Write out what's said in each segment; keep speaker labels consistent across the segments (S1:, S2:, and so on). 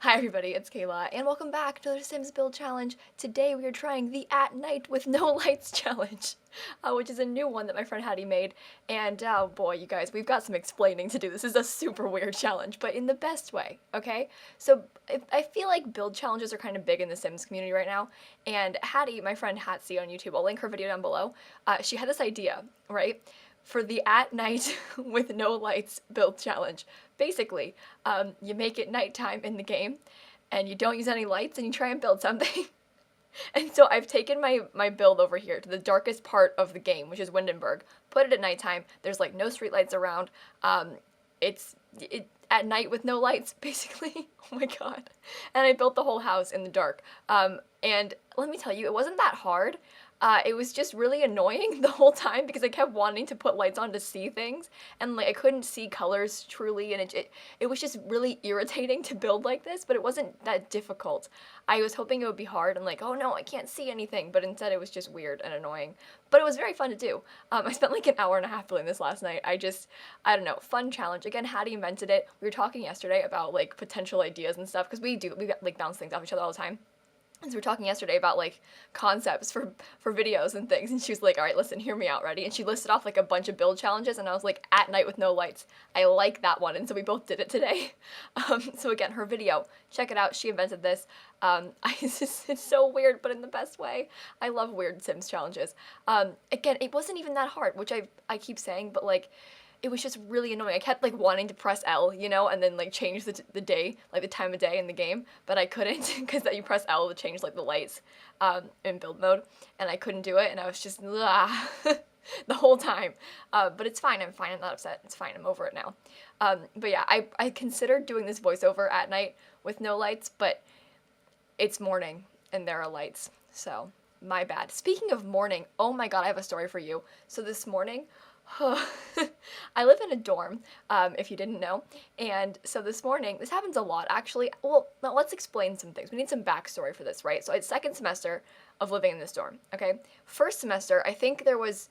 S1: Hi everybody, it's Kayla, and welcome back to the Sims Build Challenge. Today we are trying the At Night with No Lights Challenge, which is a new one that my friend Hattie made, and oh boy, you guys, we've got some explaining to do. This is a super weird challenge, but in the best way, okay? So I feel like build challenges are kind of big in the Sims community right now, and Hattie, my friend Hatsie on YouTube, I'll link her video down below, she had this idea, right? For the At Night with No Lights build challenge. Basically, you make it nighttime in the game, and you don't use any lights, and you try and build something. And so I've taken my build over here to the darkest part of the game, which is Windenburg, put it at nighttime. There's like no streetlights around. It's at night with no lights, basically. Oh my god. And I built the whole house in the dark. And let me tell you, it wasn't that hard. It was just really annoying the whole time because I kept wanting to put lights on to see things, and like I couldn't see colors truly, and it was just really irritating to build like this, but it wasn't that difficult. I was hoping it would be hard and like, oh no, I can't see anything, but instead it was just weird and annoying. But it was very fun to do. I spent like an hour and a half building this last night. I don't know, fun challenge. Again, Hattie invented it. We were talking yesterday about like potential ideas and stuff, because we like bounce things off each other all the time. And so we were talking yesterday about like concepts for videos and things, and she was like, all right, listen, hear me out, ready? And she listed off like a bunch of build challenges, and I was like, at night with no lights. I like that one, and so we both did it today. So again, her video, check it out. She invented this. It's so weird, but in the best way. I love weird Sims challenges. Again, it wasn't even that hard, which I keep saying, but like, it was just really annoying. I kept like wanting to press L, you know, and then like change the day, like the time of day in the game, but I couldn't because that you press L to change like the lights in build mode, and I couldn't do it, and I was just the whole time. But it's fine. I'm fine. I'm not upset. It's fine. I'm over it now. But yeah, I considered doing this voiceover at night with no lights, but it's morning and there are lights, so my bad. Speaking of morning, oh my god, I have a story for you. So this morning, I live in a dorm, if you didn't know, and so this morning, this happens a lot, actually. Well, now let's explain some things. We need some backstory for this, right? So it's second semester of living in this dorm, okay? First semester, I think there was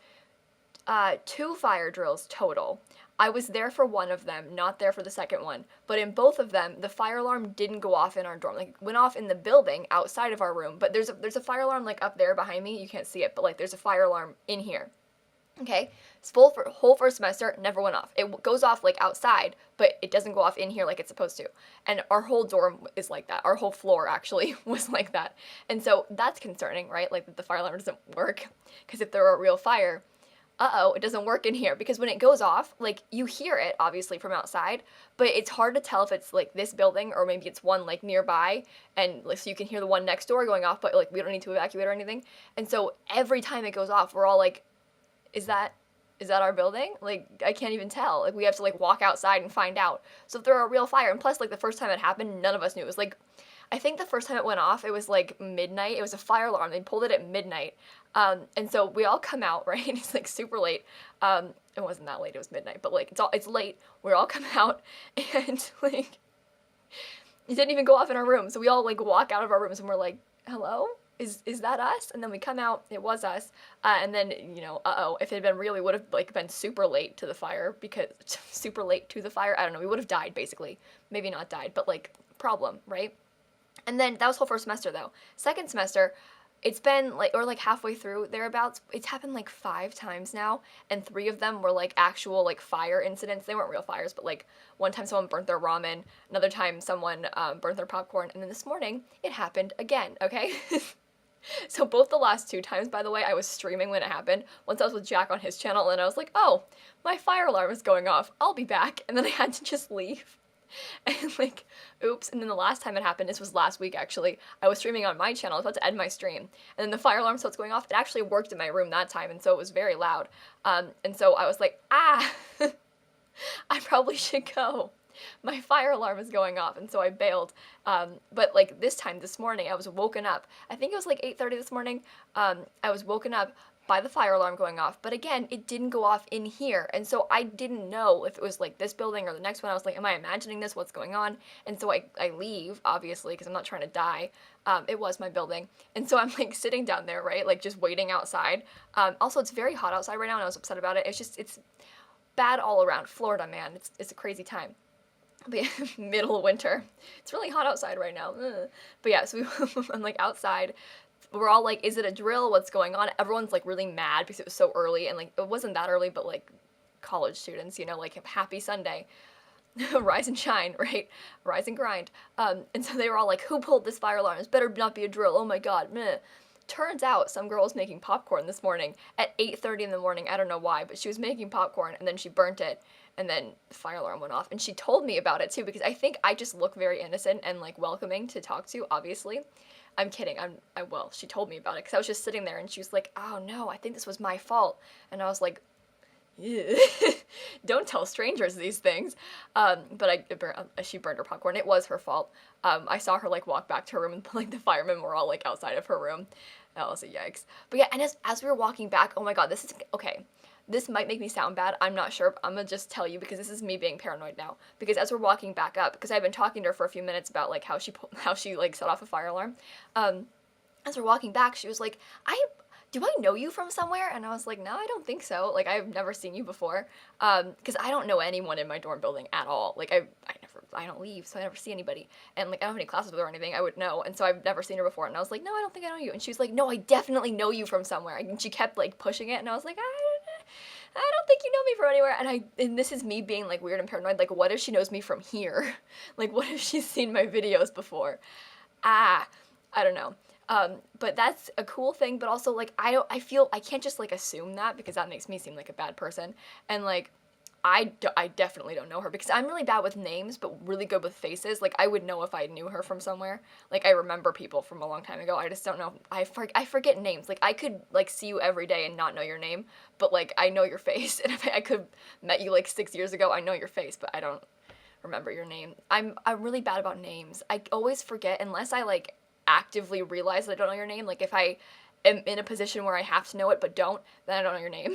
S1: 2 fire drills total. I was there for one of them, not there for the second one, but in both of them, the fire alarm didn't go off in our dorm. Like, it went off in the building outside of our room, but there's a fire alarm, like, up there behind me. You can't see it, but, like, there's a fire alarm in here. Okay, this whole first semester never went off. It goes off like outside, but it doesn't go off in here like it's supposed to. And our whole dorm is like that. Our whole floor actually was like that. And so that's concerning, right? Like that the fire alarm doesn't work. Because if there were a real fire, it doesn't work in here. Because when it goes off, like you hear it obviously from outside, but it's hard to tell if it's like this building or maybe it's one like nearby, and like so you can hear the one next door going off, but like we don't need to evacuate or anything. And so every time it goes off, we're all like, is that our building? Like, I can't even tell. Like, we have to, like, walk outside and find out. So if there are a real fire, and plus, like, the first time it happened, none of us knew. It was, like, I think the first time it went off, it was, like, midnight. It was a fire alarm. They pulled it at midnight. And so we all come out, right? And it's, like, super late. It wasn't that late. It was midnight. But, like, it's late. We all come out, and, like, it didn't even go off in our room. So we all, like, walk out of our rooms, and we're like, hello? Is that us? And then we come out, it was us, and then, you know, if it had been real, we would have, like, been super late to the fire, because, super late to the fire, I don't know, we would have died, basically. Maybe not died, but, like, problem, right? And then, that was whole first semester, though. Second semester, it's been, like, or, like, halfway through, thereabouts, it's happened, like, 5 times now, and 3 of them were, like, actual, like, fire incidents. They weren't real fires, but, like, one time someone burnt their ramen, another time someone, burnt their popcorn, and then this morning, it happened again, okay? So both the last 2 times, by the way, I was streaming when it happened. Once I was with Jack on his channel, and I was like, oh, my fire alarm is going off. I'll be back. And then I had to just leave. And like, oops. And then the last time it happened, this was last week actually, I was streaming on my channel. I was about to end my stream. And then the fire alarm starts going off. It actually worked in my room that time, and so it was very loud. And so I was like, I probably should go. My fire alarm is going off, and so I bailed. But like this time, this morning, I was woken up. I think it was like 8:30 this morning. I was woken up by the fire alarm going off, but again, it didn't go off in here, and so I didn't know if it was like this building or the next one. I was like, am I imagining this? What's going on? And so I leave, obviously, because I'm not trying to die. It was my building, and so I'm like sitting down there, right, like just waiting outside. Also, it's very hot outside right now, and I was upset about it. It's bad all around. Florida, man, it's a crazy time. But yeah, middle of winter. It's really hot outside right now. Ugh. But yeah, so I'm like outside. We're all like, is it a drill? What's going on? Everyone's like really mad because it was so early, and like it wasn't that early, but like college students, you know, like happy Sunday. Rise and shine, right? Rise and grind. And so they were all like, who pulled this fire alarm? This better not be a drill. Oh my god. Meh. Turns out some girl was making popcorn this morning at 8:30 in the morning. I don't know why, but she was making popcorn and then she burnt it and then the fire alarm went off. And she told me about it too because I think I just look very innocent and like welcoming to talk to, obviously. I'm kidding. Well, she told me about it because I was just sitting there and she was like, "Oh no, I think this was my fault." And I was like, don't tell strangers these things. But she burned her popcorn. It was her fault. I saw her like walk back to her room and like the firemen were all like outside of her room. That was a yikes. But yeah, and as we were walking back, oh my god, this is okay. This might make me sound bad. I'm not sure. I'm gonna just tell you because this is me being paranoid now. Because as we're walking back up, because I've been talking to her for a few minutes about like how she like set off a fire alarm. As we're walking back, she was like, do I know you from somewhere? And I was like, no, I don't think so. Like, I've never seen you before. Because I don't know anyone in my dorm building at all. Like, I don't leave, so I never see anybody. And, like, I don't have any classes with her or anything. I would know. And so I've never seen her before. And I was like, no, I don't think I know you. And she was like, no, I definitely know you from somewhere. And she kept, like, pushing it. And I was like, I don't think you know me from anywhere. And this is me being, like, weird and paranoid. Like, what if she knows me from here? Like, what if she's seen my videos before? I don't know. But that's a cool thing, but also, like, I feel, I can't just, like, assume that, because that makes me seem like a bad person, and, like, I definitely don't know her, because I'm really bad with names, but really good with faces. Like, I would know if I knew her from somewhere. Like, I remember people from a long time ago, I just don't know, I forget names. Like, I could, like, see you every day and not know your name, but, like, I know your face, and if I could met you, like, 6 years ago, I know your face, but I don't remember your name. I'm really bad about names. I always forget, unless I, like, actively realize that I don't know your name. Like, if I am in a position where I have to know it but don't, then I don't know your name.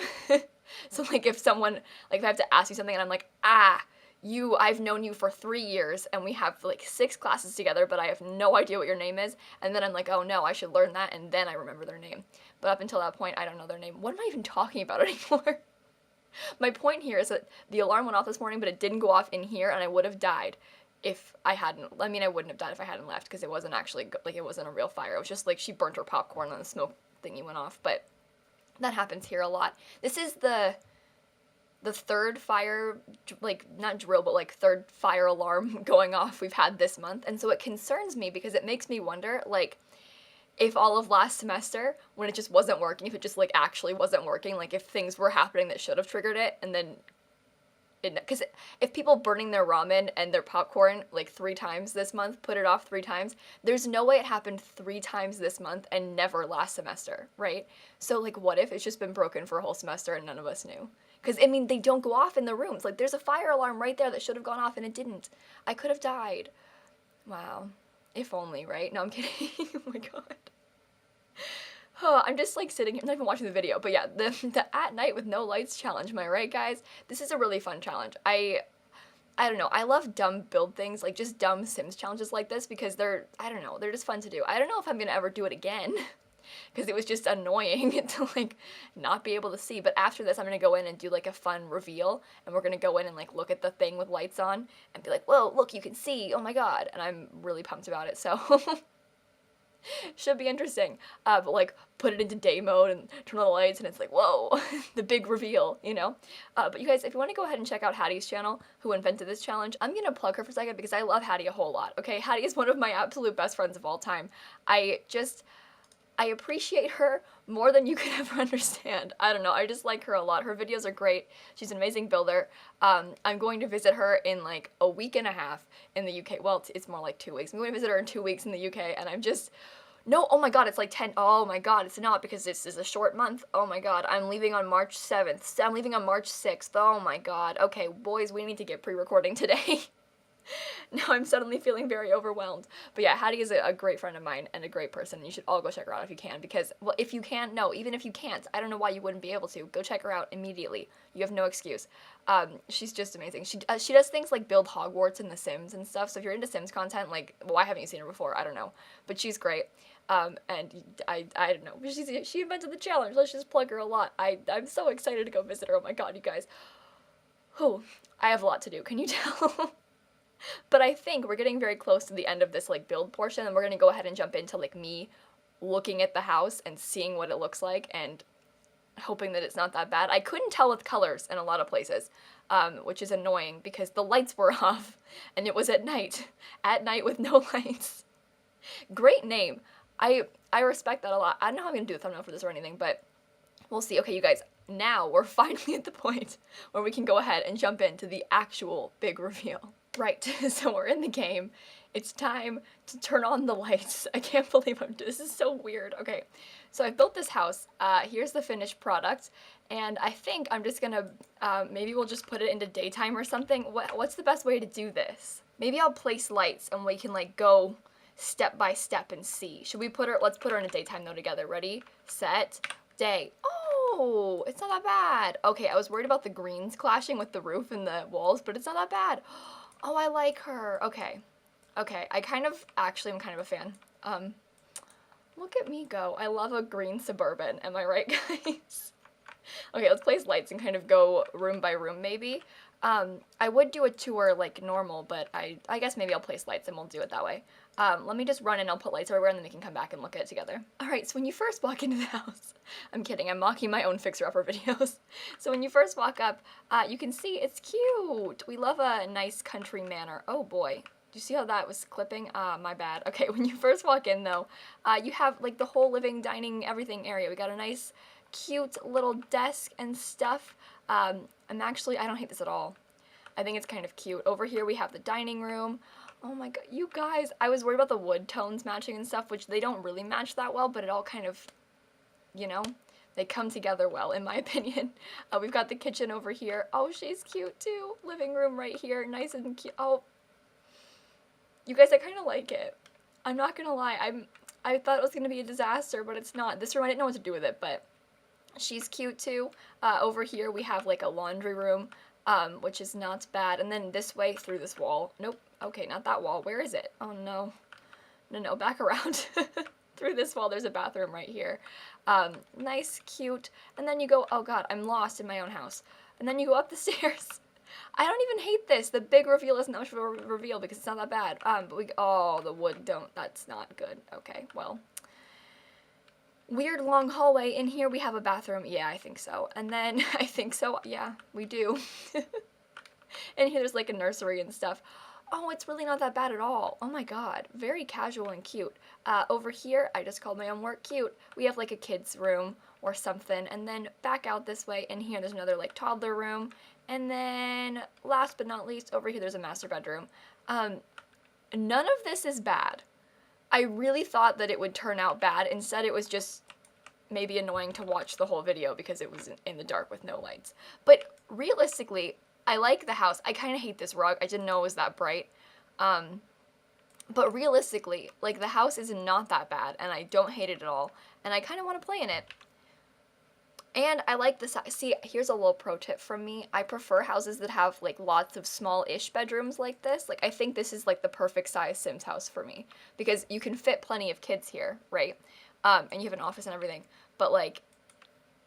S1: So, like, if someone, like, if I have to ask you something and I'm like, I've known you for 3 years and we have, like, 6 classes together, but I have no idea what your name is, and then I'm like, oh no, I should learn that, and then I remember their name. But up until that point, I don't know their name. What am I even talking about anymore? My point here is that the alarm went off this morning, but it didn't go off in here, and I would have died if I hadn't. I mean, I wouldn't have died if I hadn't left, because it wasn't actually, like, it wasn't a real fire. It was just, like, she burnt her popcorn and the smoke thingy went off, but that happens here a lot. This is the third fire, like, not drill, but, like, third fire alarm going off we've had this month, and so it concerns me, because it makes me wonder, like, if all of last semester, when it just wasn't working, if it just, like, actually wasn't working, like, if things were happening that should have triggered it, and then because if people burning their ramen and their popcorn like 3 times this month put it off 3 times, there's no way it happened 3 times this month and never last semester, right? So, like, what if it's just been broken for a whole semester and none of us knew? Because, I mean, they don't go off in the rooms. Like, there's a fire alarm right there that should have gone off and it didn't. I could have died. Wow. If only, right? No, I'm kidding. Oh my god. Oh, I'm just, like, sitting here, I'm not even watching the video, but yeah, the at night with no lights challenge, am I right, guys? This is a really fun challenge. I don't know, I love dumb build things, like, just dumb Sims challenges like this, because they're, I don't know, they're just fun to do. I don't know if I'm gonna ever do it again, because it was just annoying to, like, not be able to see, but after this, I'm gonna go in and do, like, a fun reveal, and we're gonna go in and, like, look at the thing with lights on, and be like, whoa, look, you can see, oh my god, and I'm really pumped about it, so... Should be interesting. But, like, put it into day mode and turn on the lights and it's like, whoa, the big reveal, you know? But you guys, if you want to go ahead and check out Hattie's channel, who invented this challenge, I'm gonna plug her for a second because I love Hattie a whole lot, okay? Hattie is one of my absolute best friends of all time. I appreciate her more than you could ever understand. I don't know, I just like her a lot. Her videos are great. She's an amazing builder. I'm going to visit her in like a week and a half in the UK. Well, it's more like 2 weeks. I'm going to visit her in 2 weeks in the UK, and I'm just... No, oh my god, it's like 10... Oh my god, it's not, because this is a short month. Oh my god, I'm leaving on March 7th. I'm leaving on March 6th. Oh my god. Okay, boys, we need to get pre-recording today. Now I'm suddenly feeling very overwhelmed. But yeah, Hattie is a great friend of mine and a great person, and you should all go check her out if you can, because, well, if you can, no, even if you can't, I don't know why you wouldn't be able to. Go check her out immediately. You have no excuse. She's just amazing. She does things like build Hogwarts in The Sims and stuff, so if you're into Sims content, like, why haven't you seen her before? I don't know. But she's great. And I don't know. She invented the challenge. Let's just plug her a lot. I'm so excited to go visit her. Oh my god, you guys. Oh, I have a lot to do. Can you tell? But I think we're getting very close to the end of this like build portion, and we're gonna go ahead and jump into like me looking at the house and seeing what it looks like and hoping that it's not that bad. I couldn't tell with colors in a lot of places, which is annoying because the lights were off and it was at night with no lights. Great name. I respect that a lot. I don't know how I'm gonna do a thumbnail for this or anything, but we'll see. Okay, you guys, now we're finally at the point where we can go ahead and jump into the actual big reveal. Right, so we're in the game. It's time to turn on the lights. I can't believe this is so weird. Okay, so I built this house. Here's the finished product, and I think I'm just gonna, maybe we'll just put it into daytime or something. What's the best way to do this? Maybe I'll place lights and we can like go step by step and see. Should we put her, let's put her in a daytime though together. Ready, set, day. Oh, it's not that bad. Okay, I was worried about the greens clashing with the roof and the walls, but it's not that bad. Oh, I like her. Okay. Okay, I'm kind of a fan. Look at me go. I love a green Suburban. Am I right, guys? Okay, let's place lights and kind of go room by room, maybe. I would do a tour like normal, but I guess maybe I'll place lights and we'll do it that way. Let me just run and I'll put lights everywhere and then we can come back and look at it together. Alright, so when you first walk into the house, I'm kidding, I'm mocking my own fixer-upper videos. So when you first walk up, you can see it's cute. We love a nice country manor. Oh boy. Do you see how that was clipping? My bad. Okay, when you first walk in though, you have like the whole living, dining, everything area. We got a nice, cute little desk and stuff. I don't hate this at all. I think it's kind of cute. Over here we have the dining room. Oh my god, you guys, I was worried about the wood tones matching and stuff, which they don't really match that well, but it all kind of, you know, they come together well, in my opinion. We've got the kitchen over here. Oh, she's cute too. Living room right here, nice and cute. Oh, you guys, I kind of like it. I'm not gonna lie, I thought it was gonna be a disaster, but it's not. This room, I didn't know what to do with it, but she's cute too. Over here we have like a laundry room, which is not bad. And then this way through this wall. Nope. Okay, not that wall. Where is it? Oh no. No, back around. Through this wall, there's a bathroom right here. Nice, cute. And then you go, oh god, I'm lost in my own house. And then you go up the stairs. I don't even hate this. The big reveal isn't that much of a reveal because it's not that bad. But oh, the wood that's not good. Okay, well. Weird long hallway. In here we have a bathroom. Yeah, I think so. And then, I think so. Yeah, we do. And here there's like a nursery and stuff. Oh, it's really not that bad at all. Oh my god. Very casual and cute. Over here, I just called my own work cute. We have like a kid's room or something. And then back out this way. In here there's another like toddler room. And then last but not least, over here there's a master bedroom. None of this is bad. I really thought that it would turn out bad. Instead, it was just maybe annoying to watch the whole video because it was in the dark with no lights. But realistically, I like the house. I kind of hate this rug. I didn't know it was that bright. But realistically, like the house is not that bad and I don't hate it at all. And I kind of want to play in it. And I like the size. See, here's a little pro tip from me. I prefer houses that have like lots of small-ish bedrooms like this. Like I think this is like the perfect size Sims house for me because you can fit plenty of kids here, right? And you have an office and everything. But like,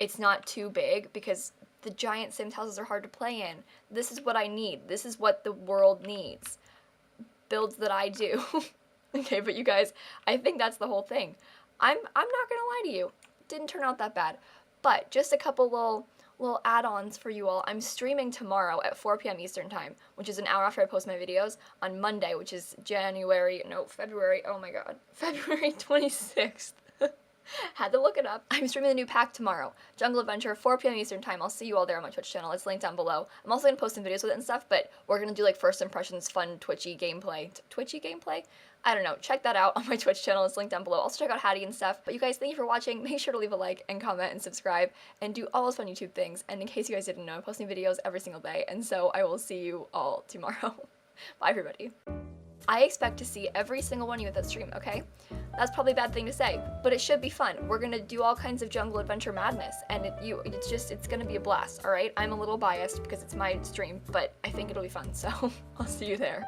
S1: it's not too big because the giant Sims houses are hard to play in. This is what I need. This is what the world needs. Builds that I do. Okay, but you guys, I think that's the whole thing. I'm not gonna lie to you. Didn't turn out that bad. But just a couple little add-ons for you all. I'm streaming tomorrow at 4 p.m. Eastern time, which is an hour after I post my videos, on Monday, which is February, oh my god, February 26th. Had to look it up. I'm streaming the new pack tomorrow. Jungle Adventure, 4 p.m. Eastern time. I'll see you all there on my Twitch channel. It's linked down below. I'm also going to post some videos with it and stuff, but we're going to do like first impressions, fun, twitchy gameplay. Twitchy gameplay? I don't know. Check that out on my Twitch channel. It's linked down below. Also check out Hattie and stuff. But you guys, thank you for watching. Make sure to leave a like and comment and subscribe and do all those fun YouTube things. And in case you guys didn't know, I'm posting videos every single day. And so I will see you all tomorrow. Bye, everybody. I expect to see every single one of you at that stream, okay? That's probably a bad thing to say, but it should be fun. We're gonna do all kinds of jungle adventure madness, and it's gonna be a blast, all right? I'm a little biased because it's my stream, but I think it'll be fun, so I'll see you there.